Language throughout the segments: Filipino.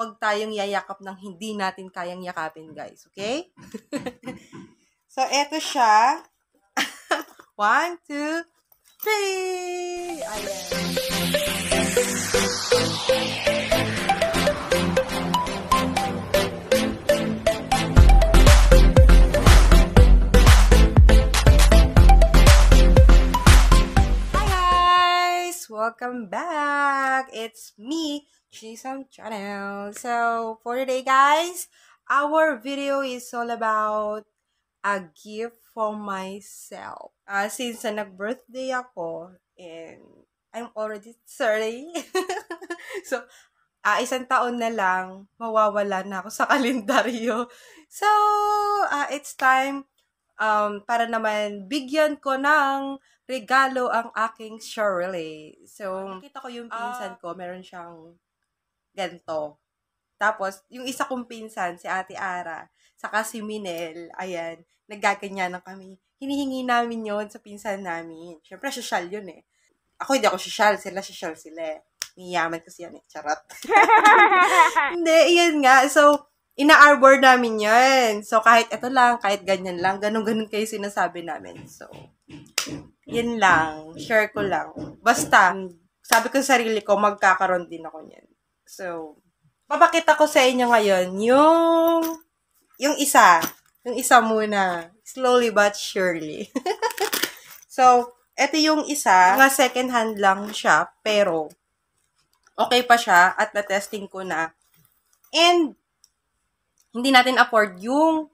huwag tayong yayakap ng hindi natin kayang yakapin, guys. Okay? So, eto siya. 1, 2, 3! Ayan. Welcome back! It's me, Chisam Channel. So, for today guys, our video is all about a gift for myself. Since nag-birthday ako, and I'm already 30. So, isang taon na lang, mawawala na ako sa kalendaryo. So, it's time para naman bigyan ko ng regalo ang aking Shirley. So, nakita ko yung pinsan ko, meron siyang ganito. Tapos, yung isa kong pinsan, si Ate Ara, saka si Minel, ayan, naggaganyan na kami. Hinihingi namin yon sa pinsan namin. Siyempre, social yun eh. Ako hindi ako social, sila eh. Niyaman kasi yan eh, charot. Hindi, iyan nga. So, ina-arbor namin yan. So, kahit ito lang, kahit ganyan lang, ganun-ganun kayo sinasabi namin. So, yan lang. Share ko lang. Basta, sabi ko sa sarili ko, magkakaroon din ako niyan. So, papakita ko sa inyo ngayon yung isa. Yung isa muna. Slowly but surely. So, ito yung isa. Mga second hand lang siya, pero okay pa siya at na-testing ko na. And, hindi natin afford yung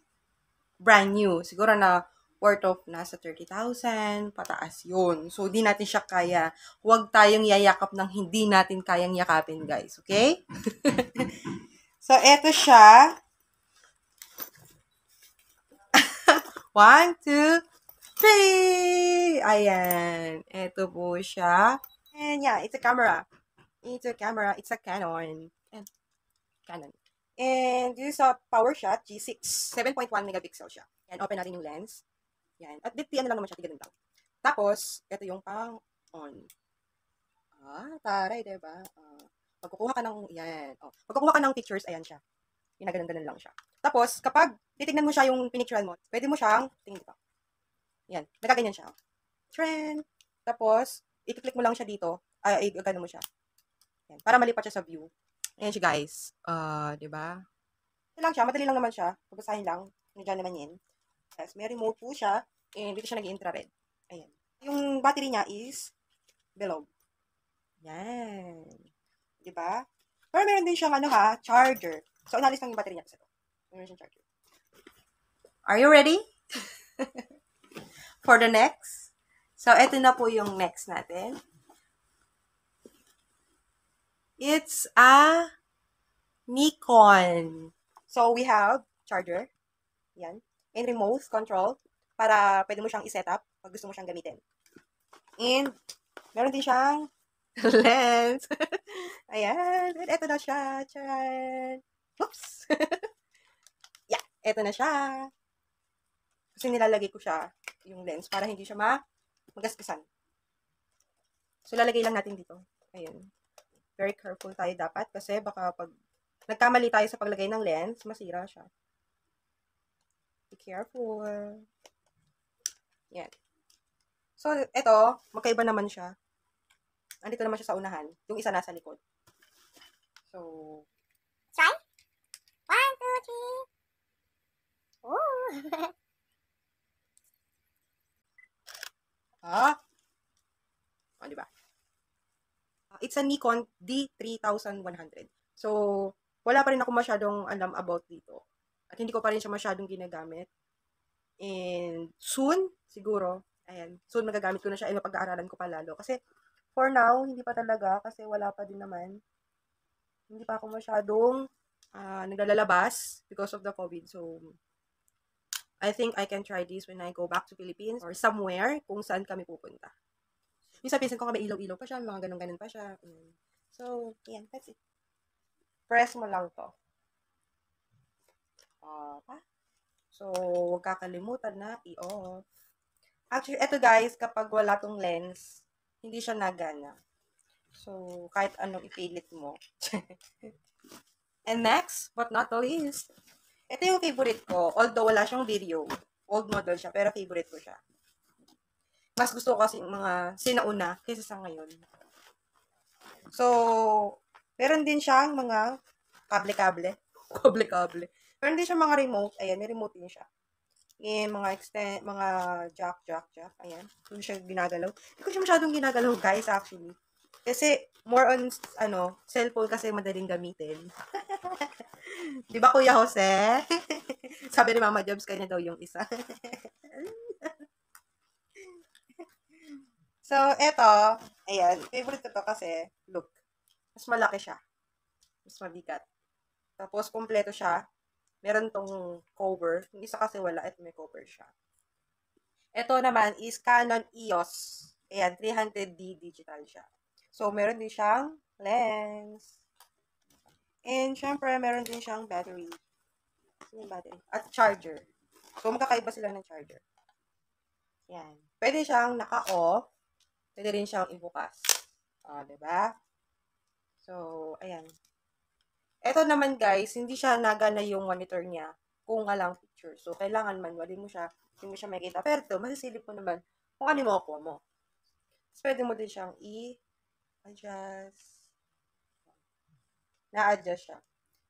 brand new. Siguro na worth of nasa 30,000, pataas yun. So, di natin siya kaya. Huwag tayong yayakap ng hindi natin kayang yakapin, guys. Okay? So, eto siya. 1, 2, 3! Ayan. Eto po siya. And yeah, it's a camera. It's a Canon. Canon. And this is a PowerShot G6. 7.1 megapixel siya. Yan, open natin yung lens. Yan. At ano lang naman siya, ganun lang. Tapos, ito yung pang-on. Taray, diba? Magkukuha ka ng, yan. Magkukuha ka ng pictures, ayan siya. Ginaganon-ganon lang siya. Tapos, kapag titignan mo siya yung pinicturean mo, pwede mo siyang, tingin dito. Yan. Nagaganyan siya. Trend. Tapos, i-click mo lang siya dito. Gano'n mo siya. Yan. Para malipat siya sa view. Ayan siya, guys. Diba? Ito lang siya. Madali lang naman siya. Pagbasahin lang. Nandiyan naman yan. Yes, may remote po siya. And dito siya nag-infrared. Ayan. Yung battery niya is below. Yan. Diba? Pero meron din siyang charger. So, inalis lang yung battery niya. Kasi ito. Meron siyang charger. Are you ready? For the next? So, ito na po yung next natin. It's a Nikon. So, we have charger. Yan. And remote control para pwede mo siyang i-set up pag gusto mo siyang gamitin. And, meron din siyang lens. Ayan. And ito na siya. Charan. Oops. Yeah. Ito na siya. Kasi nilalagay ko siya, yung lens, para hindi siya magaspisan. So, lalagay lang natin dito. Ayan. Very careful tayo dapat kasi baka pag nagkamali tayo sa paglagay ng lens, masira siya. Be careful. Yan. So, ito, magkaiba naman siya. Andito naman siya sa unahan. Yung isa nasa likod. So, try? 1, 2, 3. Ooh. Diba? It's a Nikon D3100. So, wala pa rin ako masyadong alam about dito. At hindi ko pa rin siya masyadong ginagamit. And soon, siguro, ayan, soon magagamit ko na siya. Pag-aaralan ko pa lalo. Kasi, for now, hindi pa talaga. Kasi wala pa din naman. Hindi pa ako masyadong naglalabas because of the COVID. So, I think I can try this when I go back to Philippines or somewhere kung saan kami pupunta. Yung sa pinsan ko may ilaw-ilaw pa siya, mga ganun-ganun pa siya. So, yan, that's it. Press mo lang to. So, huwag kakalimutan na i-off. Actually, eto guys, kapag wala tong lens, hindi siya nagana. So, kahit anong ipilit mo. And next, but not the least, ito yung favorite ko. Although wala siyang video. Old model siya, pero favorite ko siya. Mas gusto ko kasi yung mga sinauna kaysa sa ngayon. So, meron din siyang mga kable-kable. Kable-kable. Meron din siyang mga remote. Ayan, may remote din siya. Mga jack. Ayan. Hindi siya ginagalaw. Hindi ko siya masyadong ginagalaw, guys, actually. Kasi, more on, cellphone kasi madaling gamitin. Di ba, Kuya Jose? Sabi ni Mama Jobs, kanya daw yung isa. So, eto, ayan, favorite ko to kasi, look, mas malaki siya. Mas mabigat. Tapos, kompleto siya. Meron tong cover. Yung isa kasi wala, ito may cover siya. Ito naman is Canon EOS. Ayan, 300D digital siya. So, meron din siyang lens. And, syempre, meron din siyang battery. At charger. So, magkakaiba sila ng charger. Yan. Pwede siyang naka-off. Pwede rin siyang ibukas. Diba? So, ayan. Ito naman, guys, hindi siya nagana yung monitor niya kung walang picture. So, kailangan manually mo siya. Hindi mo siya makikita. Pero ito, masisilip mo naman kung ano mo ako mo. So, pwede mo din siyang i-adjust. Na-adjust siya.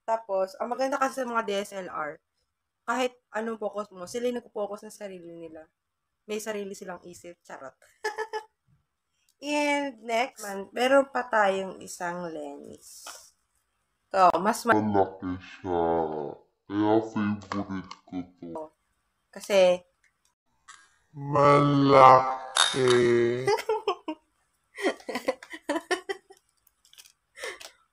Tapos, ang maganda kasi sa mga DSLR, kahit anong focus mo, sila yung nag-focus sa sarili nila. May sarili silang isip. Charot. And next, meron pa tayong isang lens. So, mas malaki siya. Kaya favorite ko to. Kasi, malaki.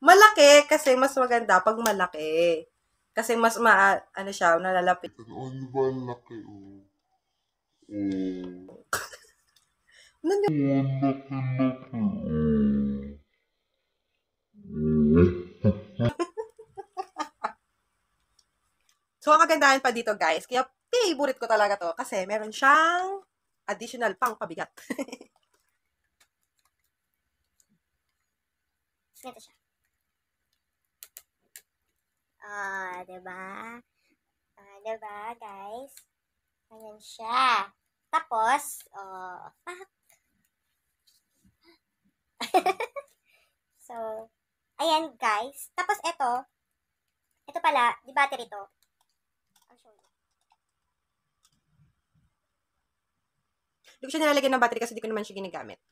Malaki kasi mas maganda pag malaki. Kasi mas ano siya, nalalapit. Ano ba laki oh? Ano yun? Laki So, ang kagandahan pa dito, guys, kaya favorite ko talaga to kasi meron siyang additional pang pabigat. Ganito siya. Diba? Diba, guys? Ayan siya. Tapos, fuck. So, ayan, guys. Tapos, ito pala, di battery to. I'll show you. Hindi ko siya nilalagyan ng battery kasi di ko naman siya ginagamit.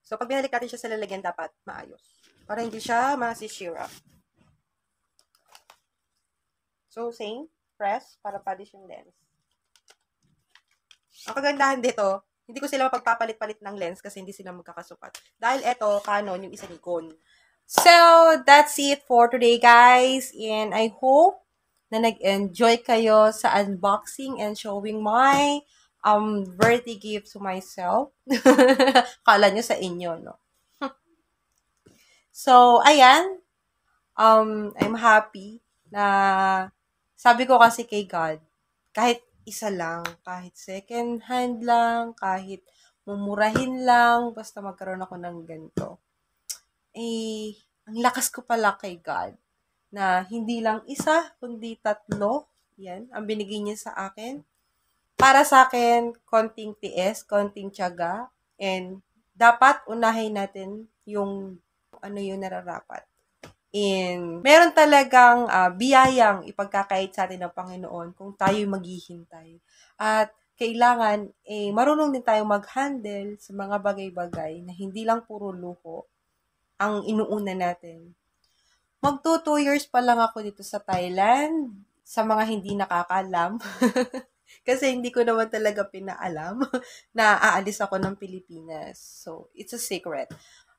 So, pag binalik natin siya sa lalagyan, dapat maayos. Para hindi siya masisira. So, same. Press para polish yung lens. Ang kagandahan dito, hindi ko sila mapagpapalit-palit ng lens kasi hindi sila magkakasukat. Dahil eto, Canon, yung isa Nikon. So, that's it for today, guys. And I hope na nag-enjoy kayo sa unboxing and showing my birthday gift to myself. Kala nyo sa inyo, no? So, ayan. I'm happy na sabi ko kasi kay God, kahit isa lang, kahit second hand lang, kahit mumurahin lang, basta magkaroon ako ng ganito. Ang lakas ko pala kay God na hindi lang isa, kundi 3. Yan, ang binigay niya sa akin. Para sa akin, konting tiis, konting tiyaga, and dapat unahin natin yung ano yung nararapat. And meron talagang biyayang ipagkakait sa atin ng Panginoon kung tayo'y maghihintay. At kailangan, marunong din tayong mag-handle sa mga bagay-bagay na hindi lang puro luho ang inuuna natin. Magto 2 years pa lang ako dito sa Thailand, sa mga hindi nakakaalam. Kasi hindi ko naman talaga pinaalam na aalis ako ng Pilipinas. So, it's a secret.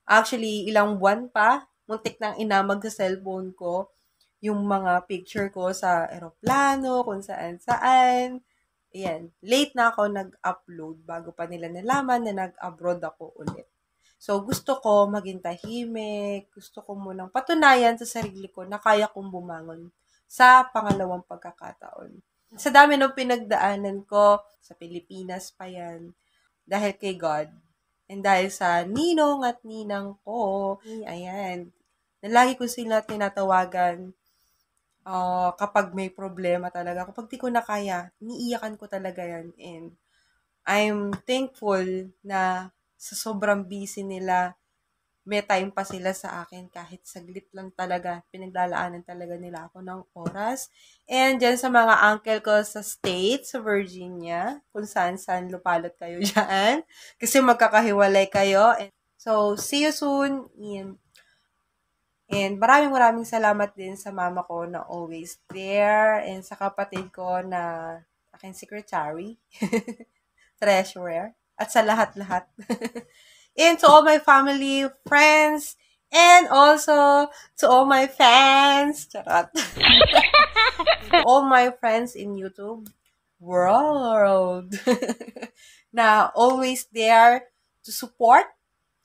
Actually, ilang buwan pa, muntik nang inamag sa cellphone ko yung mga picture ko sa eroplano, kung saan-saan. Ayan, late na ako nag-upload bago pa nila nalaman na nag-abroad ako ulit. So, gusto ko maging tahimik. Gusto ko munang patunayan sa sarili ko na kaya kong bumangon sa pangalawang pagkakataon. Sa dami ng pinagdaanan ko, sa Pilipinas pa yan, dahil kay God, and dahil sa ninong at ninang ko, ayan, na lagi ko sila tinatawagan Kapag may problema talaga, kapag di ko na kaya, iniiyakan ko talaga yan. And I'm thankful na sa sobrang busy nila, may time pa sila sa akin kahit saglit lang talaga. Pinaglalaanan talaga nila ako ng oras. And dyan sa mga uncle ko sa States, sa Virginia, kung saan-saan lupalot kayo dyan. Kasi magkakahiwalay kayo. And so, see you soon. And maraming salamat din sa mama ko na always there. And sa kapatid ko na aking secretary, treasurer, at sa lahat-lahat. And to all my family, friends, and also to all my fans, charot. To all my friends in YouTube world na always there to support,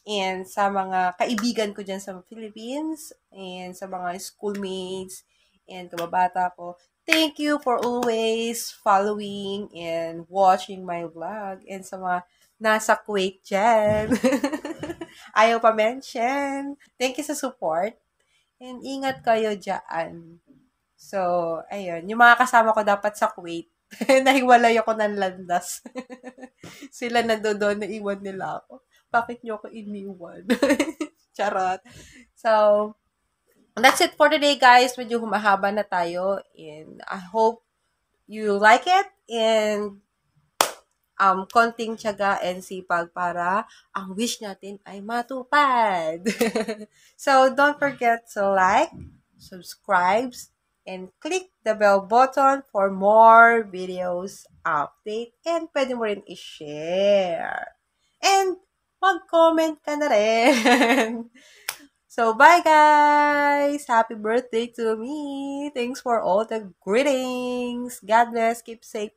and sa mga kaibigan ko dyan sa Philippines, and sa mga schoolmates, and kababata ko. Thank you for always following and watching my vlog. And sa mga nasa Kuwait dyan, ayaw pa mention. Thank you sa support. And ingat kayo dyan. So, ayun. Yung mga kasama ko dapat sa Kuwait. Nahiwalay ako ng landas. Sila nandoon, naiwan nila ako. Bakit nyo ako iniwan? Charot. So, that's it for today, guys. Medyo humahaba na tayo. And I hope you like it. And konting tiyaga and sipag para ang wish natin ay matupad. So, don't forget to like, subscribe, and click the bell button for more videos update. And pwede mo rin i-share. And mag-comment ka na rin. So, bye guys! Happy birthday to me! Thanks for all the greetings! God bless, keep safe,